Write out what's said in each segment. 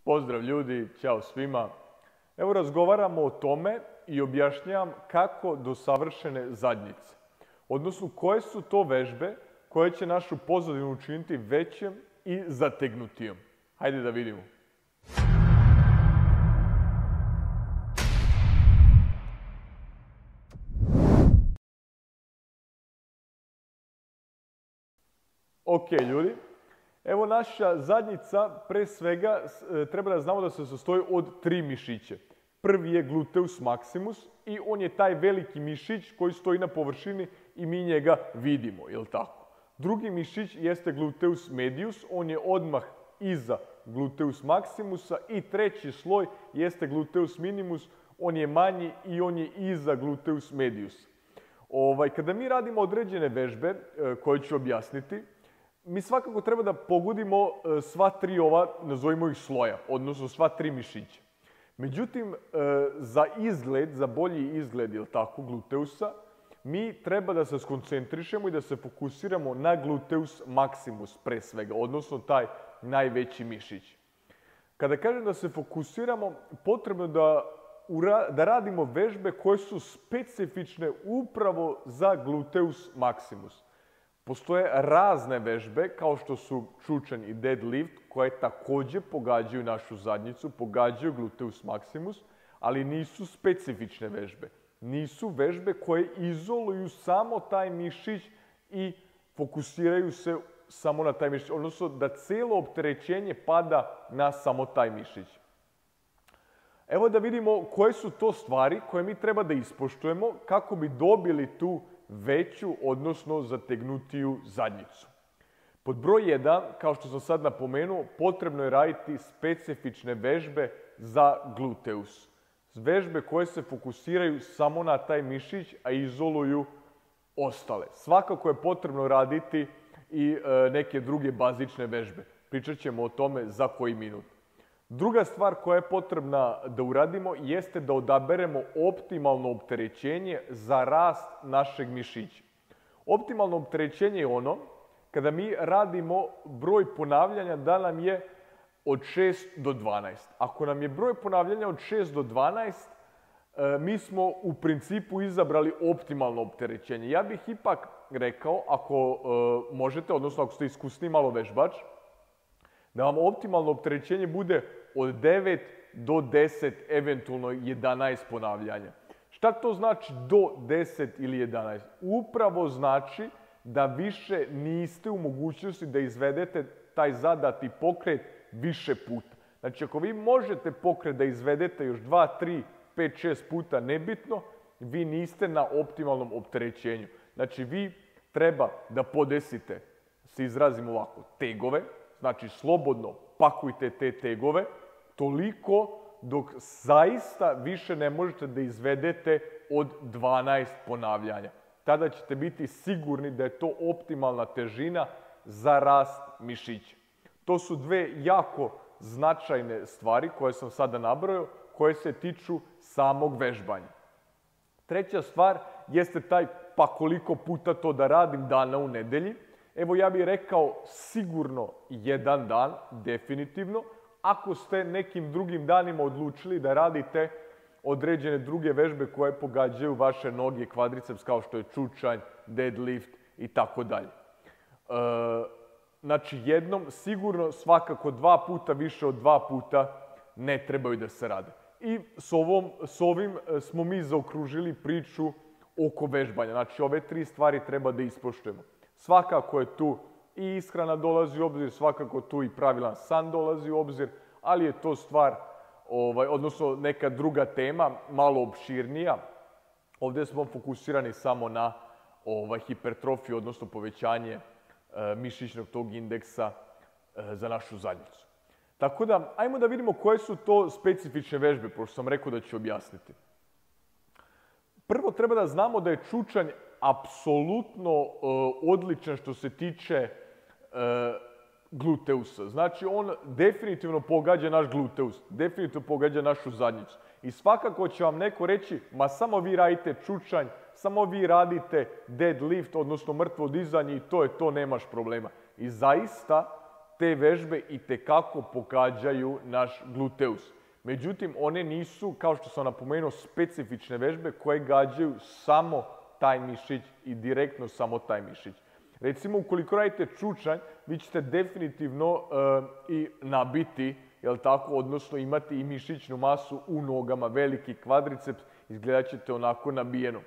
Pozdrav ljudi, ćao svima. Evo razgovaramo o tome i objašnjavam kako do savršene zadnjice. Odnosno koje su to vežbe koje će našu pozadinu učiniti većem i zategnutijom. Hajde da vidimo. Ok ljudi, evo naša zadnjica pre svega treba da znamo da se sastoji od 3 mišića. Prvi je gluteus maximus i on je taj veliki mišić koji stoji na površini i mi njega vidimo, jel tako? Drugi mišić jeste gluteus medius, on je odmah iza gluteus maximusa i treći sloj jeste gluteus minimus, on je manji i on je iza gluteus medius. Kada mi radimo određene vežbe koje ću objasniti, mi svakako treba da pogodimo sva 3 ova, nazovimo ih sloja, odnosno sva 3 mišića. Međutim, za izgled, za bolji izgled, jel tako, gluteusa, mi treba da se skoncentrišemo i da se fokusiramo na gluteus maximus pre svega, odnosno taj najveći mišić. Kada kažem da se fokusiramo, potrebno je da radimo vežbe koje su specifične upravo za gluteus maximus. Postoje razne vežbe, kao što su čučanj i deadlift, koje takođe pogađaju našu zadnjicu, pogađaju gluteus maximus, ali nisu specifične vežbe. Nisu vežbe koje izoluju samo taj mišić i fokusiraju se samo na taj mišić, odnosno da celo opterećenje pada na samo taj mišić. Evo da vidimo koje su to stvari koje mi treba da ispoštujemo kako bi dobili tu veću, odnosno zategnutiju zadnjicu. Pod broj 1, kao što sam sad napomenuo, potrebno je raditi specifične vežbe za gluteus. Vežbe koje se fokusiraju samo na taj mišić, a izoluju ostale. Svakako je potrebno raditi i neke druge bazične vežbe. Pričat ćemo o tome za koji minut. Druga stvar koja je potrebna da uradimo jeste da odaberemo optimalno opterećenje za rast našeg mišića. Optimalno opterećenje je ono kada mi radimo broj ponavljanja da nam je od 6 do 12. Ako nam je broj ponavljanja od 6 do 12, mi smo u principu izabrali optimalno opterećenje. Ja bih ipak rekao, ako možete, odnosno ako ste iskusni malo vežbač, da vam optimalno opterećenje bude od 9 do 10, eventualno 11 ponavljanja. Šta to znači do 10 ili 11? Upravo znači da više niste u mogućnosti da izvedete taj zadati pokret više puta. Znači, ako vi možete pokret da izvedete još 2, 3, 5, 6 puta, nebitno, vi niste na optimalnom opterećenju. Znači, vi treba da podesite, se izrazimo ovako, tegove, znači slobodno pakujte te tegove, toliko dok zaista više ne možete da izvedete od 12 ponavljanja. Tada ćete biti sigurni da je to optimalna težina za rast mišića. To su dve jako značajne stvari koje sam sada nabrojao, koje se tiču samog vežbanja. Treća stvar jeste taj pa koliko puta to da radim dana u nedelji. Evo ja bih rekao sigurno jedan dan, definitivno. Ako ste nekim drugim danima odlučili da radite određene druge vežbe koje pogađaju vaše noge, kvadriceps kao što je čučanj, deadlift i tako dalje. Znači jednom sigurno svakako 2 puta, više od 2 puta ne trebaju da se rade. I s ovim smo mi zaokružili priču oko vežbanja. Znači ove 3 stvari treba da ispoštujemo. Svakako je tu i ishrana dolazi u obzir, svakako tu i pravilan san dolazi u obzir, ali je to stvar, odnosno neka druga tema, malo opširnija. Ovdje smo fokusirani samo na hipertrofiju, odnosno povećanje mišićnog tog indeksa za našu zadnjicu. Tako da, ajmo da vidimo koje su to specifične vežbe, pošto sam rekao da ću objasniti. Prvo treba da znamo da je čučanj apsolutno odličan što se tiče gluteusa. Znači, on definitivno pogađa naš gluteus, definitivno pogađa našu zadnjicu. I svakako će vam neko reći, ma samo vi radite čučanj, samo vi radite deadlift, odnosno mrtvo dizanje i to je to, nemaš problema. I zaista, te vežbe itekako pogađaju naš gluteus. Međutim, one nisu, kao što sam napomenuo, specifične vežbe koje gađaju samo taj mišić i direktno samo taj mišić. Recimo, ukoliko radite čučanj, vi ćete definitivno i nabiti, jel tako, odnosno imati i mišićnu masu u nogama, veliki kvadriceps, izgledat ćete onako nabijeno,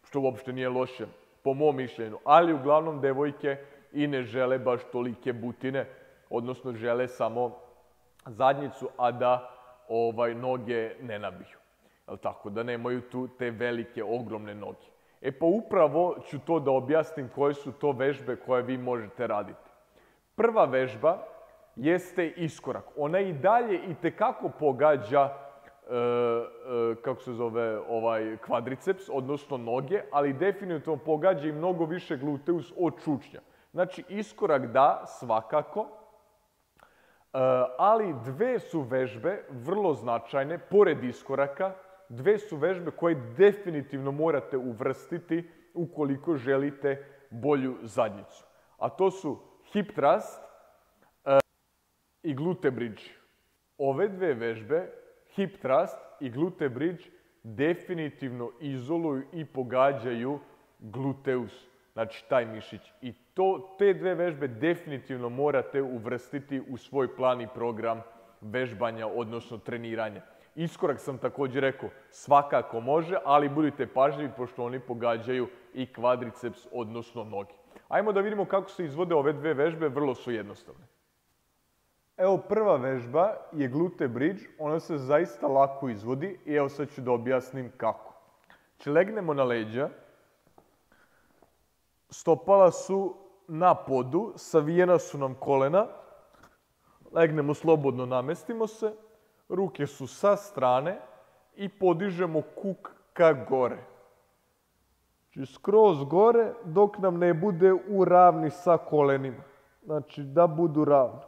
što uopšte nije loše, po mom mišljenju. Ali uglavnom devojke i ne žele baš tolike butine, odnosno žele samo zadnjicu, a da noge ne nabiju. Jel tako, da nemaju tu te velike, ogromne noge. E pa upravo ću to da objasnim koje su to vežbe koje vi možete raditi. Prva vežba jeste iskorak. Ona i dalje itekako pogađa kvadriceps, odnosno noge, ali definitivno pogađa i mnogo više gluteus od čučnja. Znači, iskorak da, svakako, ali dve su vežbe vrlo značajne, pored iskoraka, dve su vežbe koje definitivno morate uvrstiti ukoliko želite bolju zadnjicu. A to su hip thrust i glute bridge. Ove dve vežbe, hip thrust i glute bridge, definitivno izoluju i pogađaju gluteus, znači taj mišić. I te dve vežbe definitivno morate uvrstiti u svoj plan i program vežbanja, odnosno treniranja. Iskorak sam također rekao, svakako može, ali budite pažljivi pošto oni pogađaju i kvadriceps, odnosno noge. Ajmo da vidimo kako se izvode ove dve vežbe, vrlo su jednostavne. Evo, prva vežba je glute bridge, ona se zaista lako izvodi i evo sad ću da objasnim kako. Znači, legnemo na leđa, stopala su na podu, savijena su nam kolena, legnemo slobodno, namestimo se, ruke su sa strane i podižemo kuk ka gore. Znači, skroz gore dok nam ne bude u ravni sa kolenima. Znači, da budu ravno.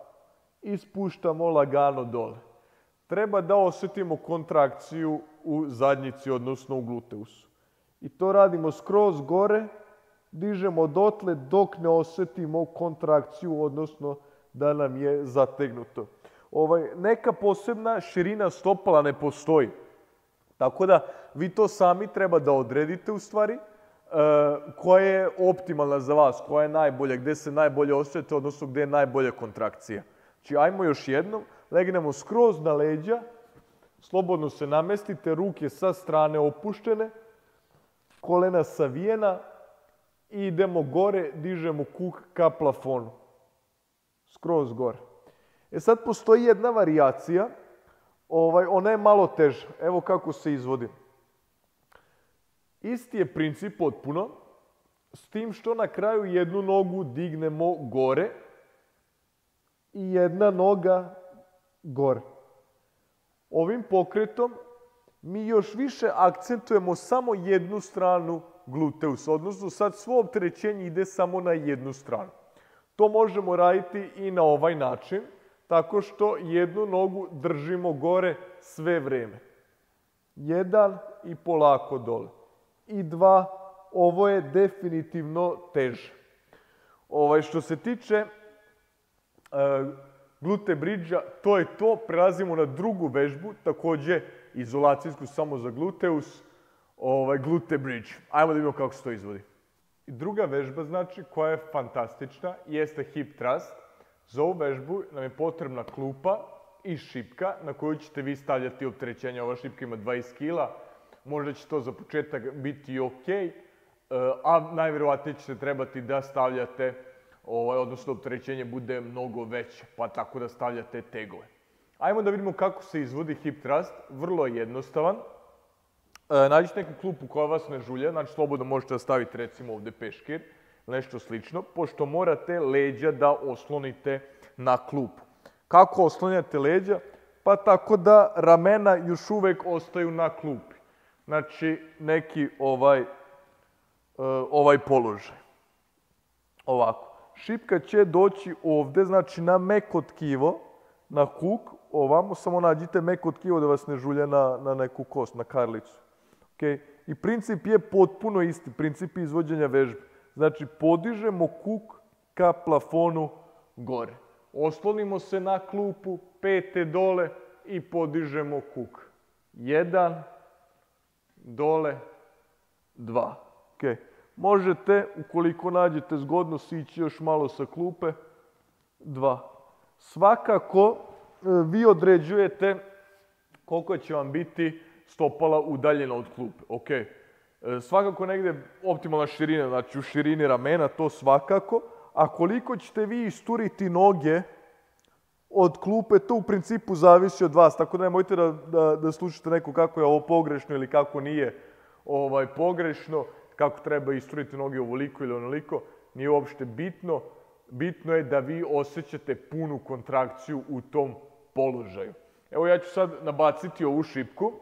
I spuštamo lagano dole. Treba da osjetimo kontrakciju u zadnjici, odnosno u gluteusu. I to radimo skroz gore, dižemo dotle dok ne osjetimo kontrakciju, odnosno da nam je zategnuto. Neka posebna širina stopala ne postoji. Tako da vi to sami treba da odredite u stvari koja je optimalna za vas, koja je najbolja, gde se najbolje osjećate, odnosno gde je najbolja kontrakcija. Znači, ajmo još jednom, legnemo skroz na leđa, slobodno se namestite, ruke sa strane opuštene, kolena savijena i idemo gore, dižemo kuk ka plafonu. Skroz gore. E sad postoji jedna varijacija, ona je malo teža. Evo kako se izvodi. Isti je princip potpuno, s tim što na kraju jednu nogu dignemo gore i jedna noga gore. Ovim pokretom mi još više akcentujemo samo jednu stranu gluteusa, odnosno sad svo opterećenje ide samo na jednu stranu. To možemo raditi i na ovaj način, tako što jednu nogu držimo gore sve vreme. Jedan i polako dole. I dva, ovo je definitivno teže. Što se tiče glute bridge-a, to je to. Prelazimo na drugu vežbu, također izolacijsku samo za gluteus, glute bridge. Ajmo da vidimo kako se to izvodi. I druga vežba, znači, koja je fantastična, jeste hip thrust. Za ovu vežbu nam je potrebna klupa i šipka na koju ćete vi stavljati opterećenje. Ova šipka ima 20 kila, možda će to za početak biti ok, a najvjerovatnije ćete trebati da stavljate, odnosno opterećenje bude mnogo veće, pa tako da stavljate tegove. Ajmo da vidimo kako se izvodi hip thrust, vrlo je jednostavan. Nađite neku klupu koja vas ne žulja, znači slobodno možete da stavite recimo ovdje peškir, nešto slično, pošto morate leđa da oslonite na klupu. Kako oslonjate leđa? Pa tako da ramena još uvek ostaju na klupi. Znači neki ovaj položaj. Ovako. Šipka će doći ovdje, znači na meko tkivo, na kuk, ovamo, samo nađite meko tkivo da vas ne žulja na neku kost, na karlicu. I princip je potpuno isti, princip izvođenja vežbe. Znači, podižemo kuk ka plafonu gore. Oslonimo se na klupu, pete dole i podižemo kuk. 1, dole, 2. Okay. Možete, ukoliko nađete zgodno, sići još malo sa klupe. 2. Svakako, vi određujete koliko će vam biti stopala udaljena od klupe. Okay. Svakako negdje optimalna širina, znači u širini ramena, to svakako. A koliko ćete vi isturiti noge od klupe, to u principu zavisi od vas. Tako da nemojte da slušate neko kako je ovo pogrešno ili kako nije pogrešno, kako treba isturiti noge ovoliko ili onoliko. Nije uopšte bitno. Bitno je da vi osjećate punu kontrakciju u tom položaju. Evo ja ću sad nabaciti ovu šipku.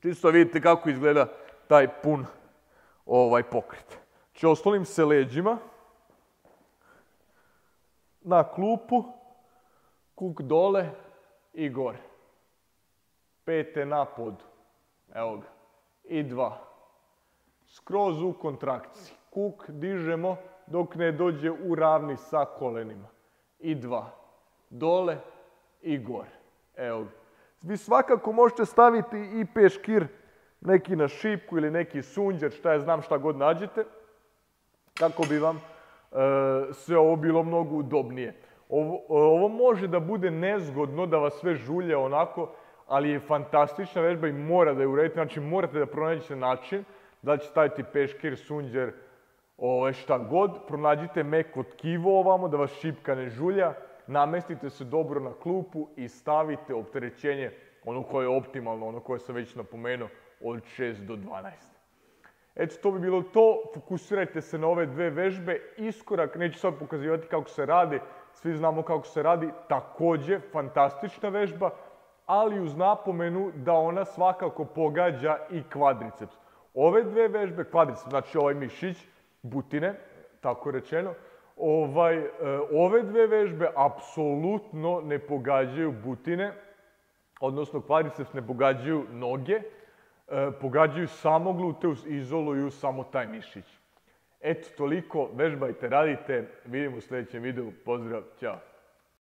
Čisto vidite kako izgleda taj pun pokret. Znači oslonim se leđima na klupu, kuk dole i gore. Pete na podu. Evo ga. I 2. Skroz u kontrakciji. Kuk dižemo dok ne dođe u ravni sa kolenima. I 2. Dole i gore. Evo ga. Vi svakako možete staviti i peškir neki na šipku ili neki sunđer, šta ja znam, šta god nađete, kako bi vam sve ovo bilo mnogo udobnije. Ovo može da bude nezgodno, da vas sve žulje onako, ali je fantastična vežba i mora da je uredite. Znači morate da pronađete način da ćete staviti peškir, sunđer, šta god. Pronađite meko tkivo ovamo, da vas šipka ne žulja. Namestite se dobro na klupu i stavite opterećenje, ono koje je optimalno, ono koje sam već napomenuo, od 6 do 12. Eto, to bi bilo to. Fokusirajte se na ove dve vežbe. Iskorak, neću sad pokazivati kako se radi, svi znamo kako se radi, također fantastična vežba, ali uz napomenu da ona svakako pogađa i kvadriceps. Ove dve vežbe, kvadriceps, znači ovaj mišić, butine, tako rečeno, ove dve vežbe apsolutno ne pogađaju butine, odnosno kvadriceps ne pogađaju noge, pogađaju samo gluteus i izoluju samo taj mišić. Eto, toliko, vežbajte, radite, vidimo u sljedećem videu, pozdrav, ćao!